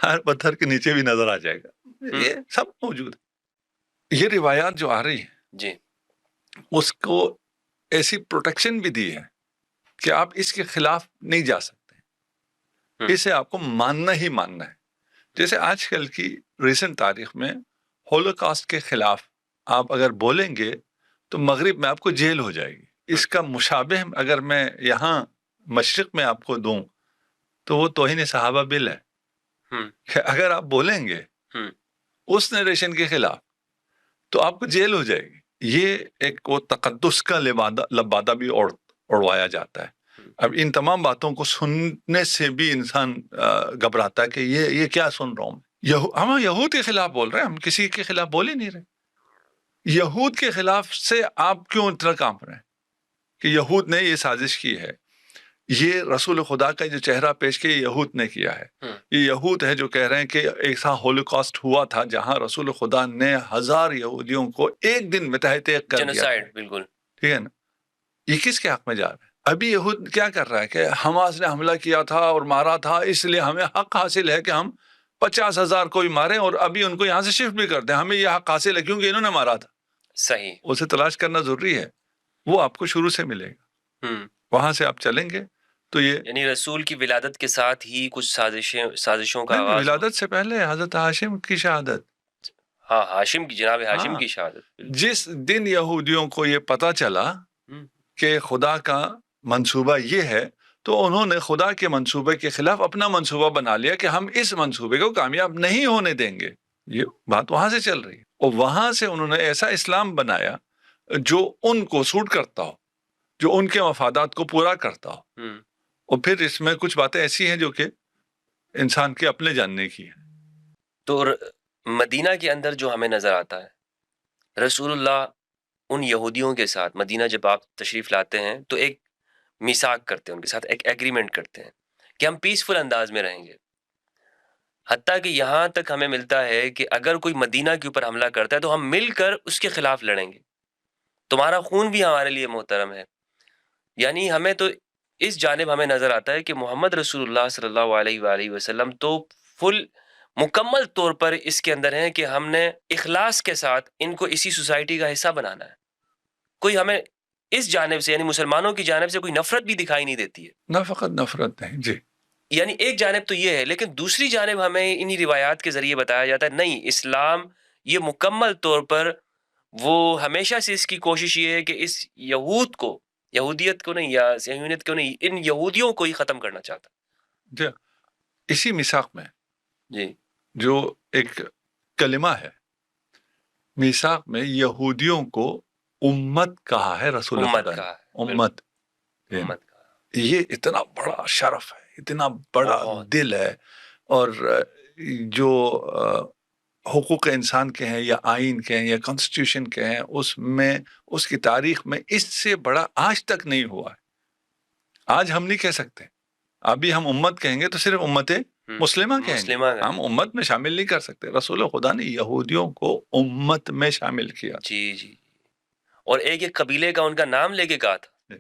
ہر پتھر کے نیچے بھی نظر آ جائے گا. یہ سب موجود ہے. یہ روایات جو آ رہی ہے
جی
اس کو ایسی پروٹیکشن بھی دی ہے کہ آپ اس کے خلاف نہیں جا سکتے، اسے آپ کو ماننا ہی ماننا ہے. جیسے آج کل کی ریسنٹ تاریخ میں ہولوکاسٹ کے خلاف آپ اگر بولیں گے تو مغرب میں آپ کو جیل ہو جائے گی. اس کا مشابہ اگر میں یہاں مشرق میں آپ کو دوں تو وہ توہین صحابہ بل ہے کہ اگر آپ بولیں گے اس نریشن کے خلاف تو آپ کو جیل ہو جائے گی. یہ ایک وہ تقدس کا لبادہ بھی اڑوایا جاتا ہے. اب ان تمام باتوں کو سننے سے بھی انسان گھبراتا ہے کہ یہ کیا سن رہا ہوں. ہم یہود کے خلاف بول رہے ہیں، ہم کسی کے خلاف بول ہی نہیں رہے. یہود کے خلاف سے آپ کیوں اتنا کانپ رہے ہیں کہ یہود نے یہ سازش کی ہے؟ یہ رسول خدا کا جو چہرہ پیش کیا یہود نے کیا ہے. یہ یہود ہے جو کہہ رہے ہیں کہ ایسا ہولوکاسٹ ہوا تھا جہاں رسول خدا نے 1000 یہودیوں کو ایک دن میں تہہ تیغ کر دیا.
بالکل
ٹھیک ہے نا. یہ کس کے حق میں جا رہا ہے؟ ابھی یہود کیا کر رہا ہے کہ حماس نے حملہ کیا تھا اور مارا تھا، اس لیے ہمیں حق حاصل ہے کہ ہم 50,000 کو بھی ماریں اور ابھی ان کو یہاں سے شفٹ بھی کر دیں. ہمیں یہ حق حاصل ہے کیونکہ انہوں نے مارا تھا.
صحیح،
اسے تلاش کرنا ضروری ہے، وہ آپ کو شروع سے ملے گا. وہاں سے آپ چلیں گے تو یہ
یعنی رسول کی ولادت کے ساتھ ہی کچھ سازشوں کا آغاز.
ولادت سے پہلے حضرت ہاشم کی شہادت.
ہاں ہاشم کی، جناب ہاشم کی شہادت.
جس دن یہودیوں کو یہ پتا چلا کہ خدا کا منصوبہ یہ ہے تو انہوں نے خدا کے منصوبے کے خلاف اپنا منصوبہ بنا لیا کہ ہم اس منصوبے کو کامیاب نہیں ہونے دیں گے. یہ بات وہاں سے چل رہی ہے، اور وہاں سے انہوں نے ایسا اسلام بنایا جو ان کو سوٹ کرتا ہو، جو ان کے مفادات کو پورا کرتا ہو. اور پھر اس میں کچھ باتیں ایسی ہیں جو کہ انسان کے اپنے جاننے کی ہیں.
تو مدینہ کے اندر جو ہمیں نظر آتا ہے، رسول اللہ ان یہودیوں کے ساتھ مدینہ جب آپ تشریف لاتے ہیں تو ایک میثاق کرتے ہیں، ان کے ساتھ ایک ایگریمنٹ کرتے ہیں کہ ہم پیسفل انداز میں رہیں گے. حتیٰ کہ یہاں تک ہمیں ملتا ہے کہ اگر کوئی مدینہ کے اوپر حملہ کرتا ہے تو ہم مل کر اس کے خلاف لڑیں گے، تمہارا خون بھی ہمارے لیے محترم ہے. یعنی ہمیں تو اس جانب ہمیں نظر آتا ہے کہ محمد رسول اللہ صلی اللہ علیہ وآلہ وسلم تو مکمل طور پر اس کے اندر ہیں کہ ہم نے اخلاص کے ساتھ ان کو اسی سوسائٹی کا حصہ بنانا ہے. کوئی ہمیں اس جانب سے یعنی مسلمانوں کی جانب سے کوئی نفرت بھی دکھائی نہیں دیتی ہے.
نہ فقط نفرت نہیں جی،
یعنی ایک جانب تو یہ ہے، لیکن دوسری جانب ہمیں انہی روایات کے ذریعے بتایا جاتا ہے نہیں، اسلام یہ مکمل طور پر وہ ہمیشہ سے اس کی کوشش یہ ہے کہ اس یہودیت کو نہیں یا صہیونیت کو نہیں، ان یہودیوں کو ہی ختم کرنا چاہتا.
جی اسی میثاق میں
جی
جو ایک کلمہ ہے، میثاق میں یہودیوں کو امت کہا ہے رسول خدا نے. امت یہ اتنا بڑا شرف ہے، اتنا بڑا دل ہے. اور جو حقوق انسان کے ہیں یا آئین کے ہیں یا کانسٹیٹیوشن کے ہیں، اس میں اس کی تاریخ میں اس سے بڑا آج تک نہیں ہوا ہے. آج ہم نہیں کہہ سکتے، ابھی ہم امت کہیں گے تو صرف امت مسلمہ کہیں گے، ہم امت میں شامل نہیں کر سکتے. رسول خدا نے یہودیوں کو امت میں شامل کیا.
جی جی، اور ایک قبیلے کا ان کا نام لے کے کہا تھا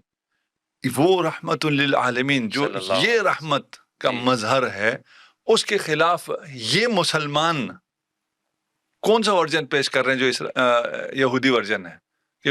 وہ رحمت للعالمین، جو یہ رحمت کا مظہر ہے، اس کے خلاف یہ مسلمان کون سا ورژن پیش کر رہے ہیں جو یہودی ورژن ہے کہ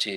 جی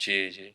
جی جی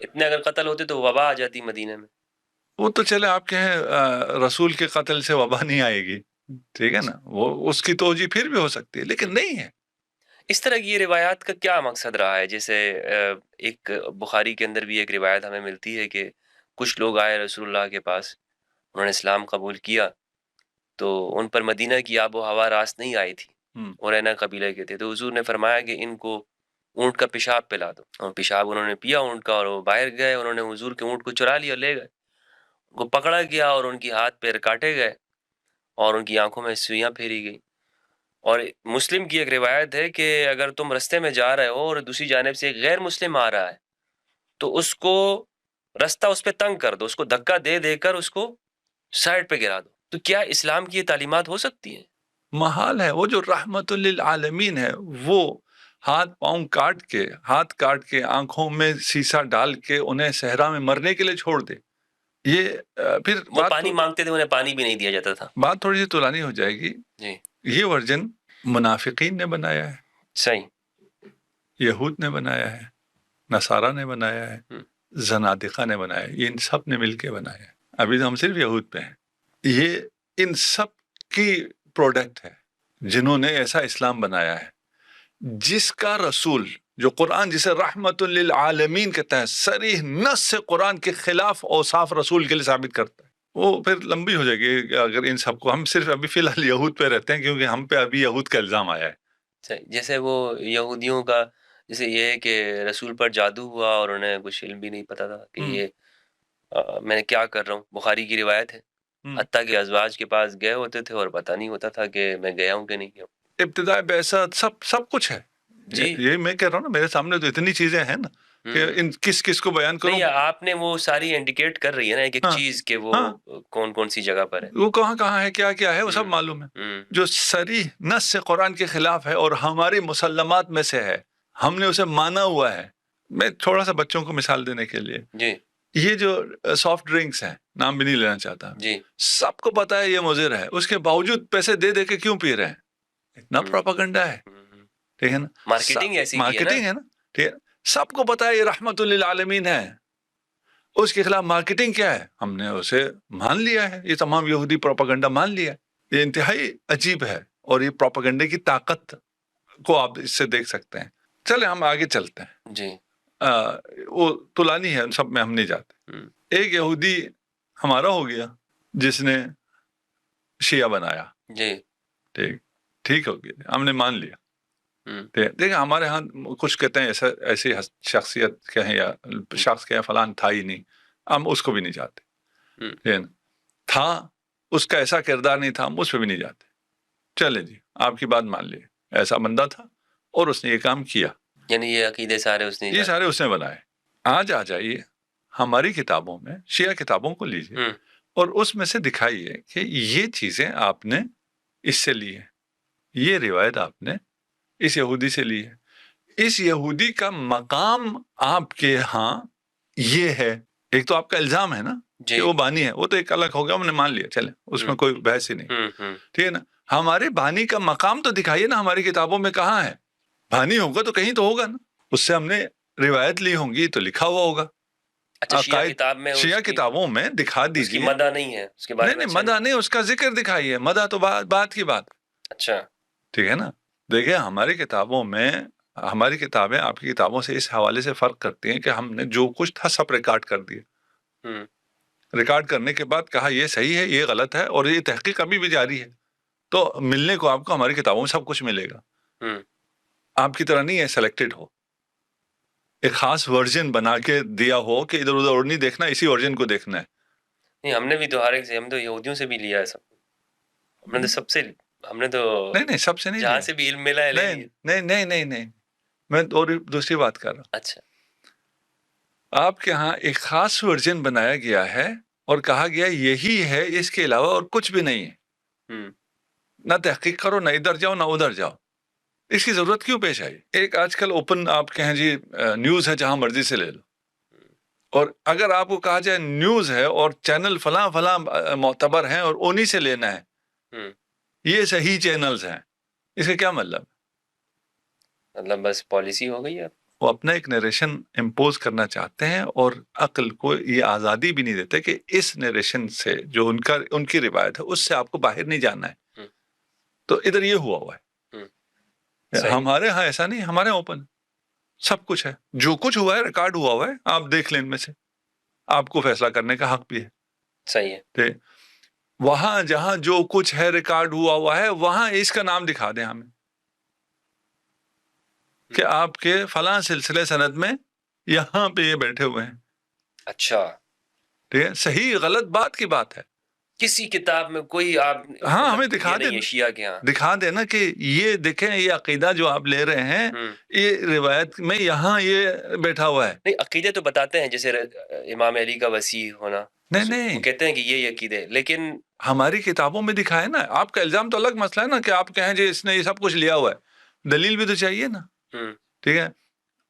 اتنے اگر قتل ہوتے تو وبا آ جاتی مدینہ میں.
وہ تو چلے آپ کہیں رسول کے قتل سے وبا نہیں آئے گی، ٹھیک ہے نا، وہ اس کی توجہ پھر بھی ہو سکتی ہے، لیکن نہیں ہے۔
اس طرح کی یہ روایات کا کیا مقصد رہا ہے؟ جیسے ایک بخاری کے اندر بھی ایک روایت ہمیں ملتی ہے کہ کچھ لوگ آئے رسول اللہ کے پاس، انہوں نے اسلام قبول کیا تو ان پر مدینہ کی آب و ہوا راست نہیں آئی تھی، اور اینا قبیلہ کے تھے، تو حضور نے فرمایا کہ ان کو اونٹ کا پیشاب پلا دو، اور پیشاب انہوں نے پیا اونٹ کا، اور وہ باہر گئے، انہوں نے حضور کے اونٹ کو چرا لیا اور لے گئے، ان کو پکڑا گیا اور ان کی ہاتھ پیر کاٹے گئے اور ان کی آنکھوں میں سوئیاں پھیری گئی. اور مسلم کی ایک روایت ہے کہ اگر تم رستے میں جا رہے ہو اور دوسری جانب سے ایک غیر مسلم آ رہا ہے تو اس کو رستہ اس پہ تنگ کر دو، اس کو دھکا دے دے کر اس کو سائڈ پہ گرا دو. تو کیا اسلام کی یہ تعلیمات ہو سکتی ہیں؟
محال ہے. وہ جو رحمت للعالمین ہے وہ ہاتھ پاؤں ہاتھ کاٹ کے آنکھوں میں سیسا ڈال کے انہیں صحرا میں مرنے کے لیے چھوڑ دے. یہ پھر
وہ پانی مانگتے تھے، انہیں پانی بھی نہیں دیا جاتا تھا.
بات تھوڑی سی طولانی ہو جائے گی.
جی
یہ ورژن منافقین نے بنایا ہے،
صحیح،
یہود نے بنایا ہے، نصارہ نے بنایا ہے، زنادقہ نے بنایا ہے، یہ ان سب نے مل کے بنایا ہے. ابھی تو ہم صرف یہود پہ ہیں. یہ ان سب کی پروڈکٹ ہے جنہوں نے ایسا اسلام بنایا ہے جس کا رسول، جو قرآن جسے رحمت للعالمین کہتا ہے، صریح نص سے قرآن کے خلاف اوصاف رسول کے لیے ثابت کرتا ہے. وہ پھر لمبی ہو جائے گی اگر ان سب کو، ہم صرف ابھی فی الحال یہود پہ رہتے ہیں کیونکہ ہم پہ ابھی یہود کا الزام آیا ہے.
صحیح. جیسے وہ یہودیوں کا جیسے یہ ہے کہ رسول پر جادو ہوا اور انہیں کچھ علم بھی نہیں پتا تھا کہ یہ میں نے کیا کر رہا ہوں. بخاری کی روایت ہے حتیٰ کہ ازواج کے پاس گئے ہوتے تھے اور پتہ نہیں ہوتا تھا کہ میں گیا ہوں کہ نہیں گیا ہوں.
ابتداء بعثت سب کچھ ہے.
جی
یہ میں کہہ رہا ہوں نا، میرے سامنے تو اتنی چیزیں ہیں نا کہ ان کس کو بیان کروں.
نہیں، آپ نے وہ ساری انڈیکیٹ کر رہی ہے نا ایک ایک چیز کہ وہ کون سی جگہ پر ہے،
وہ کہاں ہے، کیا ہے، وہ سب معلوم ہے. جو صریح نص سے قرآن کے خلاف ہے اور ہماری مسلمات میں سے ہے، ہم نے اسے مانا ہوا ہے. میں تھوڑا سا بچوں کو مثال دینے کے لیے،
جی
یہ جو سافٹ ڈرنکس ہیں، نام بھی نہیں لینا چاہتا،
جی
سب کو پتا ہے یہ مضر ہے، اس کے باوجود پیسے دے دے کے کیوں پی رہے ہیں؟ اتنا پروپیگنڈا ہے، ٹھیک ہے نا،
مارکیٹنگ ایسی
مارکیٹنگ ہے نا، ٹھیک ہے. سب کو پتا ہے یہ رحمت للعالمین ہے، اس کے خلاف مارکیٹنگ کیا ہے؟ ہم نے اسے مان لیا ہے. یہ تمام یہودی پروپیگنڈا مان لیا ہے. یہ انتہائی عجیب ہے، اور یہ پروپیگنڈے کی طاقت کو آپ اس سے دیکھ سکتے ہیں. چلے ہم آگے چلتے ہیں.
جی
وہ طولانی ہے، ان سب میں ہم نہیں جاتے. ایک یہودی ہمارا ہو گیا جس نے شیعہ بنایا،
جی
ٹھیک ہو گیا، ہم نے مان لیا. دیکھیں ہمارے ہاں کچھ کہتے ہیں ایسی شخصیت کہیں یا شخص کہیں فلان تھا ہی نہیں، ہم اس کو بھی نہیں جاتے. تھا، اس کا ایسا کردار نہیں تھا، ہم اس پہ بھی نہیں جاتے. چلے جی، آپ کی بات مان لیے، ایسا بندہ تھا اور اس نے یہ کام کیا،
یعنی یہ عقیدے سارے اس نے
بنائے. آج آ جائیے ہماری کتابوں میں، شیعہ کتابوں کو لیجیے اور اس میں سے دکھائیے کہ یہ چیزیں آپ نے اس سے لی ہے، یہ روایت آپ نے اس یہودی سے لی ہے. اس یہودی کا مقام آپ کے ہاں یہ ہے. ایک تو آپ کا الزام ہے نا کہ وہ بانی ہے، وہ تو ایک الگ ہو گیا، ہم نے مان لیا، چلے اس میں کوئی بحث ہی نہیں، ٹھیک ہے نا. ہمارے بانی کا مقام تو دکھائیے نا ہماری کتابوں میں کہاں ہے. بانی ہوگا تو کہیں تو ہوگا نا، اس سے ہم نے روایت لی ہوں گی تو لکھا ہوا ہوگا. شیعہ کتابوں میں دکھا دیجیے.
مدح نہیں ہے اس کے بارے میں،
نہیں مدح نہیں، اس کا ذکر دکھائیے. مدح تو بات کی بات.
اچھا
ٹھیک ہے نا. دیکھیں ہماری کتابوں میں، ہماری کتابیں آپ کی کتابوں سے اس حوالے سے فرق کرتی ہیں کہ ہم نے جو کچھ تھا سب ریکارڈ کر دیا. ریکارڈ کرنے کے بعد کہا یہ صحیح ہے، یہ غلط ہے، اور یہ تحقیق ابھی بھی جاری ہے. تو ملنے کو آپ کو ہماری کتابوں میں سب کچھ ملے گا. آپ کی طرح نہیں ہے سلیکٹڈ ہو، ایک خاص ورژن بنا کے دیا ہو کہ ادھر ادھر اور نہیں دیکھنا، اسی ورژن کو دیکھنا ہے.
نہیں، ہم نے بھی تو ہر ایک سے، ہم تو یہودیوں سے بھی لیا ہے سب. ہم نے تو
نہیں سب سے نہیں
جہاں
لیا.
سے بھی علم ملا ہے لے لیا.
نہیں میں اور دوسری بات کر رہا ہوں.
اچھا.
آپ کے ہاں ایک خاص ورژن بنایا گیا ہے اور کہا گیا یہی ہے, اس کے علاوہ اور کچھ بھی نہیں ہے. نہ تحقیق کرو, نہ ادھر جاؤ نہ ادھر جاؤ. اس کی ضرورت کیوں پیش آئی؟ ایک آج کل اوپن آپ کہیں جی نیوز ہے, جہاں مرضی سے لے لو. اور اگر آپ کو کہا جائے نیوز ہے اور چینل فلاں معتبر ہیں اور انہی سے لینا ہے, یہ صحیح چینلز ہیں, اس کا کیا مطلب؟
مطلب بس پالیسی ہو گئی ہے.
وہ اپنا ایک نیریشن امپوز کرنا چاہتے ہیں اور عقل کو یہ آزادی بھی نہیں دیتے کہ اس نیریشن سے جو ان کی روایت ہے اس سے آپ کو باہر نہیں جانا ہے. تو ادھر یہ ہوا ہے. ہمارے ہاں ایسا نہیں, ہمارے اوپن سب کچھ ہے, جو کچھ ہوا ہے ریکارڈ ہوا ہے, آپ دیکھ لیں ان میں سے, آپ کو فیصلہ کرنے کا حق بھی ہے.
صحیح ہے.
وہاں جہاں جو کچھ ہے ریکارڈ ہوا ہے وہاں اس کا نام دکھا دیں ہمیں کہ آپ کے فلاں سلسلے سند میں یہاں پہ یہ بیٹھے ہوئے ہیں.
اچھا,
ٹھیک ہے, صحیح غلط بات کی بات ہے.
کسی کتاب میں کوئی آپ
ہاں ہمیں دکھا دیں,
شیعہ کے ہاں
دکھا دینا کہ یہ دیکھیں یہ عقیدہ جو آپ لے رہے ہیں یہ روایت میں یہاں یہ بیٹھا ہوا ہے.
نہیں, عقیدے تو بتاتے ہیں, جیسے امام علی کا وسیع ہونا,
نہیں
وہ کہتے ہیں کہ یہ عقیدے, لیکن
ہماری کتابوں میں دکھا ہے نا. آپ کا الزام تو الگ مسئلہ ہے نا کہ آپ کہیں جی اس نے یہ سب کچھ لیا ہوا ہے, دلیل بھی تو چاہیے نا. ٹھیک ہے,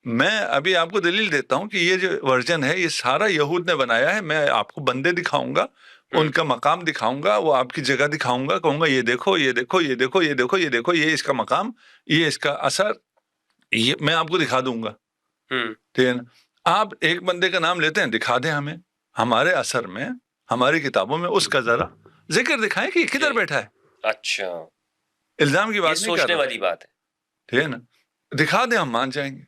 میں ابھی آپ کو دلیل دیتا ہوں کہ یہ جو ورژن ہے یہ سارا یہود نے بنایا ہے. میں آپ کو بندے دکھاؤں گا, ان کا مقام دکھاؤں گا, وہ آپ کی جگہ دکھاؤں گا, کہوں گا یہ دیکھو یہ دیکھو یہ دیکھو یہ دیکھو یہ دیکھو, یہ اس کا مقام, یہ اس کا اثر, یہ میں آپ کو دکھا دوں گا. ٹھیک ہے نا. آپ ایک بندے کا نام لیتے ہیں, دکھا دیں ہمیں ہمارے اثر میں, ہماری کتابوں میں اس کا ذرا ذکر دکھائیں کہ کدھر بیٹھا ہے.
اچھا,
الزام کی بات نہیں کر رہا,
سوچنے والی بات ہے.
ٹھیک ہے نا, دکھا دیں, ہم مان جائیں گے.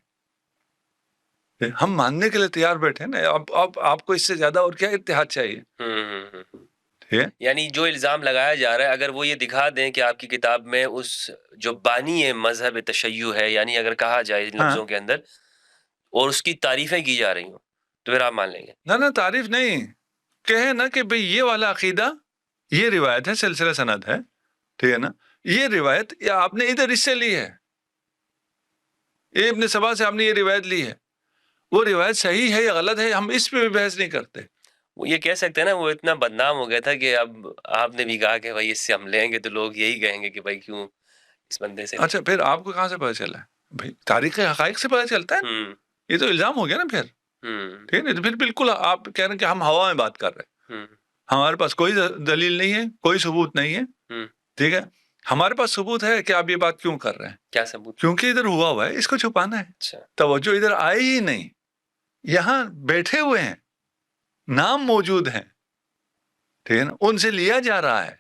ہم ماننے کے لیے تیار بیٹھے نا. اب آپ کو اس سے زیادہ اور کیا اتحاد چاہیے؟
یعنی جو الزام لگایا جا رہا ہے, اگر وہ یہ دکھا دیں کہ آپ کی کتاب میں اس جو بانی ہے مذہب تشیع ہے, یعنی اگر کہا جائے ان لفظوں کے اندر, اور اس کی تعریفیں کی جا رہی ہوں, تو پھر آپ مان لیں گے؟
نہ تعریف نہیں, کہے نا کہ بھئی یہ والا عقیدہ, یہ روایت ہے, سلسلہ سند ہے, ٹھیک ہے نا, یہ روایت یا آپ نے ادھر اس سے لی ہے, یہ ابن سبا سے آپ نے یہ روایت لی ہے, وہ روایت صحیح ہے یا غلط ہے ہم اس پہ بھی بحث نہیں کرتے.
وہ یہ کہہ سکتے ہیں نا, وہ اتنا بدنام ہو گیا تھا کہ اب آپ نے بھی کہا کہ بھائی اس سے ہم لیں گے, تو لوگ یہی کہیں گے کہ بھائی کیوں اس بندے سے.
اچھا, پھر آپ کو کہاں سے پتہ چلا ہے بھائی؟ تاریخ حقائق سے پتہ چلتا ہے. یہ تو الزام ہو گیا نا پھر. ٹھیک ہے, تو پھر بالکل آپ کہہ رہے ہیں کہ ہم ہوا میں بات کر رہے ہیں, ہمارے پاس کوئی دلیل نہیں ہے, کوئی ثبوت نہیں ہے. ٹھیک ہے, ہمارے پاس ثبوت ہے کہ آپ یہ بات کیوں کر رہے ہیں.
کیا ثبوت؟
کیونکہ ادھر ہوا ہے, اس کو چھپانا ہے. توجہ ادھر آئے ہی نہیں, یہاں بیٹھے ہوئے ہیں, نام موجود ہیں, ٹھیک ہے نا, ان سے لیا جا رہا ہے,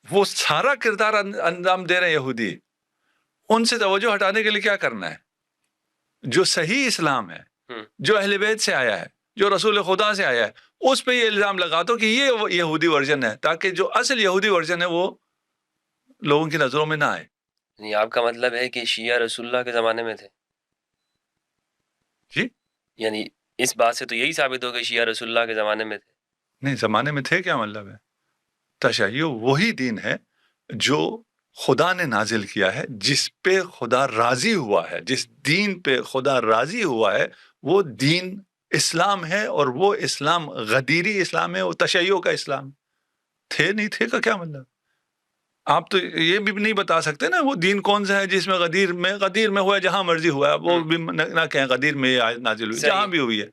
وہ سارا کردار انجام دے رہے ہیں یہودی. ان سے توجہ ہٹانے کے لیے کیا کرنا ہے؟ جو صحیح اسلام ہے, جو اہل بیت سے آیا ہے, جو رسول خدا سے آیا ہے, اس پہ یہ الزام لگا دو کہ یہ یہودی ورژن ہے, تاکہ جو اصل یہودی ورژن ہے وہ لوگوں کی نظروں میں نہ آئے.
نہیں, آپ کا مطلب ہے کہ شیعہ رسول اللہ کے زمانے میں تھے؟
جی,
یعنی اس بات سے تو یہی ثابت ہو گئی شیعہ رسول اللہ کے زمانے میں تھے.
نہیں, زمانے میں تھے کیا مطلب ہے؟ تشیع وہی دین ہے جو خدا نے نازل کیا ہے, جس پہ خدا راضی ہوا ہے, جس دین پہ خدا راضی ہوا ہے, وہ دین اسلام ہے, اور وہ اسلام غدیری اسلام ہے, وہ تشیع کا اسلام. تھے نہیں تھے کا کیا مطلب؟ آپ تو یہ بھی نہیں بتا سکتے نا وہ دین کون سا ہے جس میں غدیر میں ہوا ہے, جہاں مرضی ہوا ہے, وہ بھی نہ کہیں غدیر میں نازل ہوئی, جہاں بھی ہوئی ہے.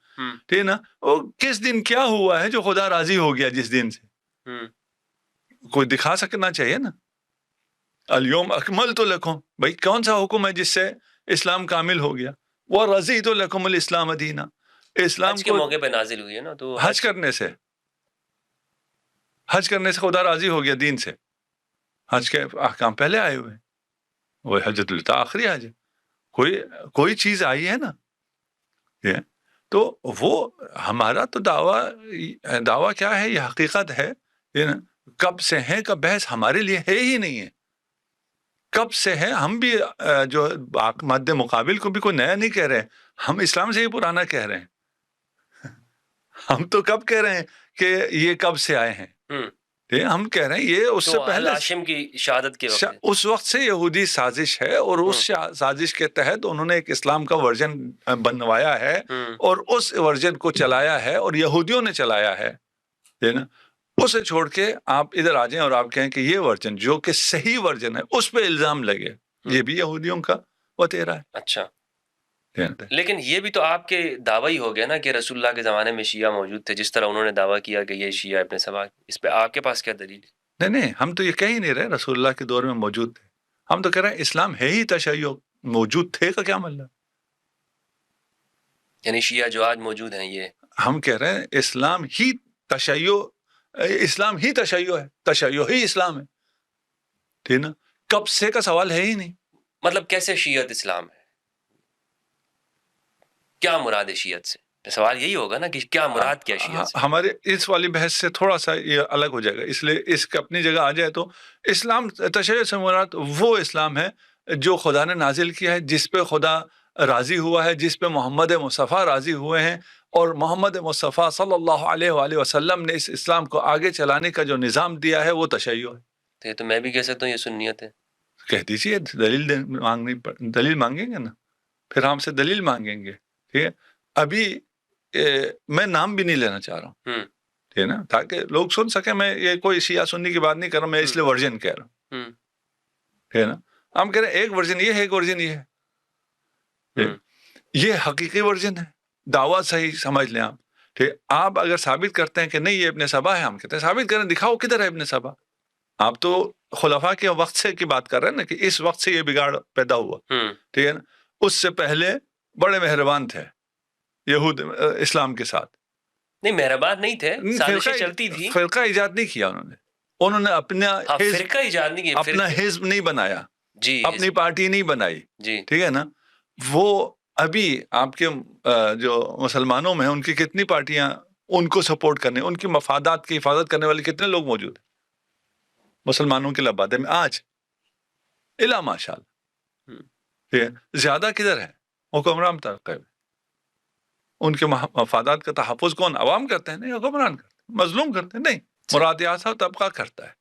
ٹھیک ہے نا, وہ کس دن کیا ہوا ہے جو خدا راضی ہو گیا جس دن سے, کوئی دکھا سکنا چاہیے نا. الیوم اکملت لکم, بھائی کون سا حکم ہے جس سے اسلام کامل ہو گیا؟ ورضیت لکم الاسلام دینا. اسلام
کے موقع پہ نازل ہوئی ہے نا, تو
حج کرنے سے خدا راضی ہو گیا دین سے. حج کے احکام پہلے آئے ہوئے ہیں, وہ حجۃ الوداع آخری حج ہے, کوئی چیز آئی ہے نا. تو وہ ہمارا تو دعویٰ کیا ہے, یہ حقیقت ہے. کب سے ہے کا بحث ہمارے لیے ہے ہی نہیں ہے. کب سے ہے, ہم بھی جو مد مقابل کو بھی کوئی نیا نہیں کہہ رہے ہیں, ہم اسلام سے ہی پرانا کہہ رہے ہیں. ہم تو کب کہہ رہے ہیں کہ یہ کب سے آئے ہیں, ہم کہہ رہے ہیں یہ اس سے
تو
پہلے
ہاشم کی شہادت کے وقت
اس وقت سے یہودی سازش ہے، اور اس سازش کے تحت انہوں نے ایک اسلام کا ورژن بنوایا ہے اور اس ورژن کو چلایا ہے، اور یہودیوں نے چلایا ہے نا۔ اسے چھوڑ کے آپ ادھر آ جائیں اور آپ کہیں کہ یہ ورژن جو کہ صحیح ورژن ہے اس پہ الزام لگے، یہ بھی یہودیوں کا وتیرا ہے۔
اچھا، لیکن یہ بھی تو آپ کے دعویٰ ہی ہو گیا نا کہ رسول اللہ کے زمانے میں شیعہ موجود تھے، جس طرح انہوں نے دعویٰ کیا کہ یہ شیعہ ابن سبا، اس پہ آپ کے پاس کیا دلیل ہے؟
نہیں، ہم تو یہ کہہ ہی نہیں رہے رسول اللہ کے دور میں موجود تھے، ہم تو کہہ رہے ہیں اسلام ہے ہی تشیع، موجود تھے کا کیا مطلب؟
یعنی شیعہ جو آج موجود ہیں یہ
ہم کہہ رہے ہیں اسلام ہی تشیع، اسلام ہی تشیع ہے، تشیع ہی اسلام ہے، ٹھیک نا؟ کب سے کا سوال ہے ہی نہیں۔
مطلب کیسے شیعت اسلام ہے؟ کیا مراد ہے شیعت سے؟ سوال یہی ہوگا نا کہ کیا مراد کیا شیعت سے؟
ہمارے اس والی بحث سے تھوڑا سا یہ الگ ہو جائے گا، اس لیے اس کا اپنی جگہ آ جائے تو اسلام تشیع سے مراد وہ اسلام ہے جو خدا نے نازل کیا ہے، جس پہ خدا راضی ہوا ہے، جس پہ محمد مصطفیٰ راضی ہوئے ہیں، اور محمد مصطفیٰ صلی اللہ علیہ وآلہ وسلم نے اس اسلام کو آگے چلانے کا جو نظام دیا ہے وہ تشیع ہے۔
تو میں بھی کہہ سکتا ہوں یہ سنیت ہے؟
کہہ دیجیے، دلیل مانگیں گے نا، پھر ہم سے دلیل مانگیں گے، ٹھیک ہے؟ ابھی میں نام بھی نہیں لینا چاہ رہا ہوں، ٹھیک ہے نا، تاکہ لوگ سن سکیں، میں یہ کوئی شیعہ سنی کی بات نہیں کر رہا، میں اس لیے ورژن کہہ رہا ہوں، ٹھیک ہے نا۔ ہم کہہ رہے ہیں ایک ورژن یہ ہے، ایک ورژن یہ ہے، یہ حقیقی ورژن ہے، دعویٰ صحیح سمجھ لیں آپ، ٹھیک۔ آپ اگر ثابت کرتے ہیں کہ نہیں یہ ابن سبا ہے، ہم کہتے ہیں ثابت کریں، دکھاؤ کدھر ہے ابن سبا۔ آپ تو خلفاء کے وقت سے کی بات کر رہے ہیں نا، کہ اس وقت سے یہ بگاڑ پیدا ہوا، ٹھیک ہے نا۔ اس سے پہلے بڑے مہربان تھے یہود اسلام کے ساتھ،
نہیں مہربان نہیں تھے، سازشیں چلتی تھی،
فرقہ ایجاد نہیں کیا انہوں نے اپنا
فرقہ ایجاد نہیں کیا،
اپنا حزب نہیں بنایا،
جی
اپنی پارٹی نہیں بنائی،
جی،
ٹھیک ہے نا۔ وہ ابھی آپ کے جو مسلمانوں میں ان کی کتنی پارٹیاں ان کو سپورٹ کرنے، ان کی مفادات کی حفاظت کرنے والے کتنے لوگ موجود ہیں مسلمانوں کے لبادے میں آج، الا ماشاء اللہ، ٹھیک ہے۔ زیادہ کدھر ہے حکمران طبقے میں، ان کے مفادات کا تحفظ کون؟ عوام کرتے ہیں؟ نہیں، حکمران کرتے ہیں، مظلوم کرتے ہیں؟ نہیں، مراد یاسا طبقہ کرتا ہے،